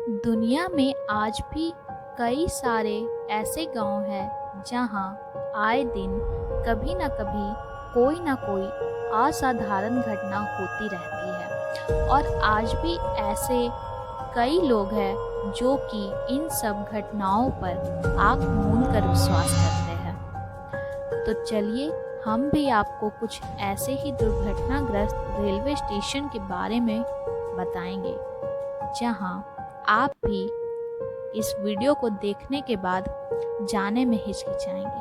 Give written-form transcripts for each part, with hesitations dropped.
दुनिया में आज भी कई सारे ऐसे गांव हैं जहां आए दिन कभी न कभी कोई न कोई असाधारण घटना होती रहती है और आज भी ऐसे कई लोग हैं जो कि इन सब घटनाओं पर आंख मूंद कर विश्वास करते हैं। तो चलिए हम भी आपको कुछ ऐसे ही दुर्घटनाग्रस्त रेलवे स्टेशन के बारे में बताएंगे जहां आप भी इस वीडियो को देखने के बाद जाने में हिचकिचाएंगे।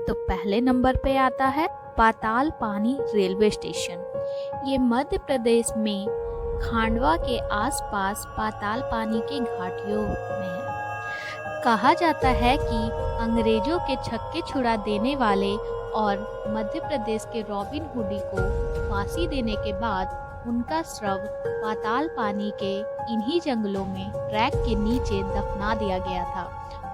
तो पहले नंबर पे आता है पाताल पानी रेलवे स्टेशन। ये मध्य प्रदेश में खांडवा के आसपास पाताल पानी के घाटियों में है। कहा जाता है कि अंग्रेजों के छक्के छुड़ा देने वाले और मध्य प्रदेश के रॉबिन हुडी को फांसी देने के बाद उनका शव पाताल पानी के इन्हीं जंगलों में ट्रैक के नीचे दफना दिया गया था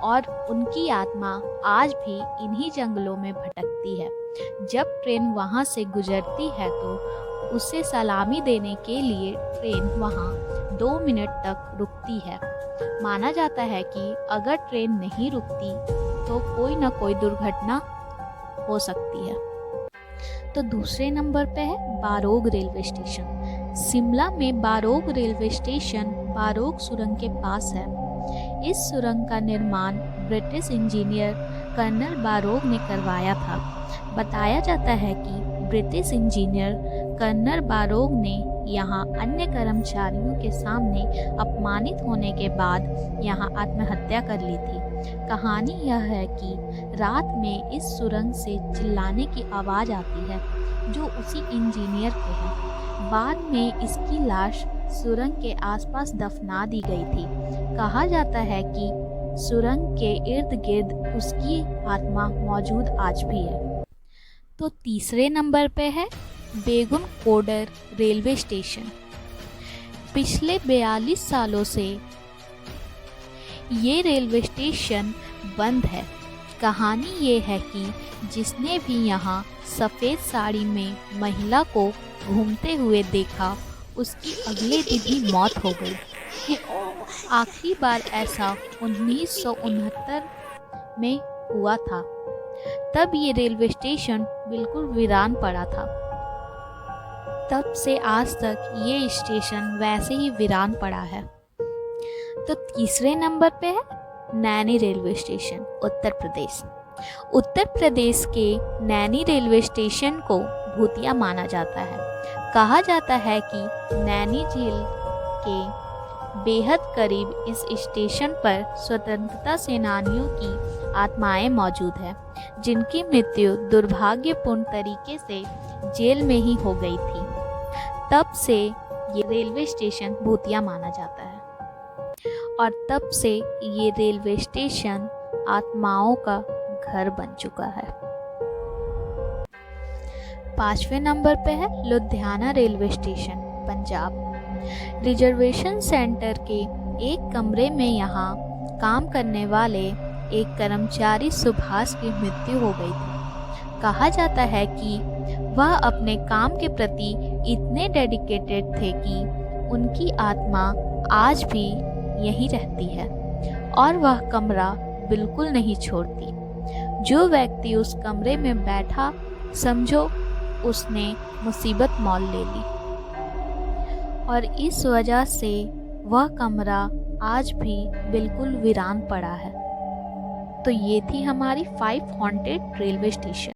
और उनकी आत्मा आज भी इन्हीं जंगलों में भटकती है। जब ट्रेन वहां से गुजरती है तो उसे सलामी देने के लिए ट्रेन वहां 2 मिनट तक रुकती है। माना जाता है कि अगर ट्रेन नहीं रुकती तो कोई न कोई दुर्घटना हो सकती है। तो दूसरे नंबर पे है बारोग रेलवे स्टेशन। शिमला में बारोग रेलवे स्टेशन बारोग सुरंग के पास है। इस सुरंग का निर्माण ब्रिटिश इंजीनियर कर्नल बारोग ने करवाया था। बताया जाता है कि ब्रिटिश इंजीनियर कर्नल बारोग ने यहाँ अन्य कर्मचारियों के सामने अपमानित होने के बाद यहाँ आत्महत्या कर ली थी। कहानी यह है कि रात में इस सुरंग से चिल्लाने की आवाज़ आती है जो उसी इंजीनियर के है। बाद में इसकी लाश सुरंग के आसपास दफना दी गई थी। कहा जाता है कि सुरंग के इर्द गिर्द उसकी आत्मा मौजूद आज भी है। तो तीसरे नंबर पे है बेगुन कोडर रेलवे स्टेशन। पिछले 42 सालों से ये रेलवे स्टेशन बंद है। कहानी ये है कि जिसने भी यहाँ सफ़ेद साड़ी में महिला को घूमते हुए देखा उसकी अगले दिन ही मौत हो गई। आखिरी बार ऐसा 1969 में हुआ था। तब ये रेलवे स्टेशन बिल्कुल वीरान पड़ा था। तब से आज तक ये स्टेशन वैसे ही वीरान पड़ा है। तो तीसरे नंबर पे है नैनी रेलवे स्टेशन, उत्तर प्रदेश। उत्तर प्रदेश के नैनी रेलवे स्टेशन को भूतिया माना जाता है। कहा जाता है कि नैनी झील के बेहद करीब इस स्टेशन पर स्वतंत्रता सेनानियों की आत्माएं मौजूद हैं जिनकी मृत्यु दुर्भाग्यपूर्ण तरीके से जेल में ही हो गई थी। तब से ये रेलवे स्टेशन भूतिया माना जाता है और तब से ये रेलवे स्टेशन आत्माओं का घर बन चुका है। 5वें नंबर पे है Ludhiana railway station, Punjab. Reservation centre के एक कमरे में यहाँ काम करने वाले एक कर्मचारी सुभाष की मृत्यु हो गई थी। कहा जाता है कि वह अपने काम के प्रति इतने डेडिकेटेड थे कि उनकी आत्मा आज भी यहीं रहती है और वह कमरा बिल्कुल नहीं छोड़ती। जो व्यक्ति उस कमरे में बैठा समझो उसने मुसीबत मोल ले ली और इस वजह से वह कमरा आज भी बिल्कुल वीरान पड़ा है। तो ये थी हमारी 5 हॉन्टेड रेलवे स्टेशन।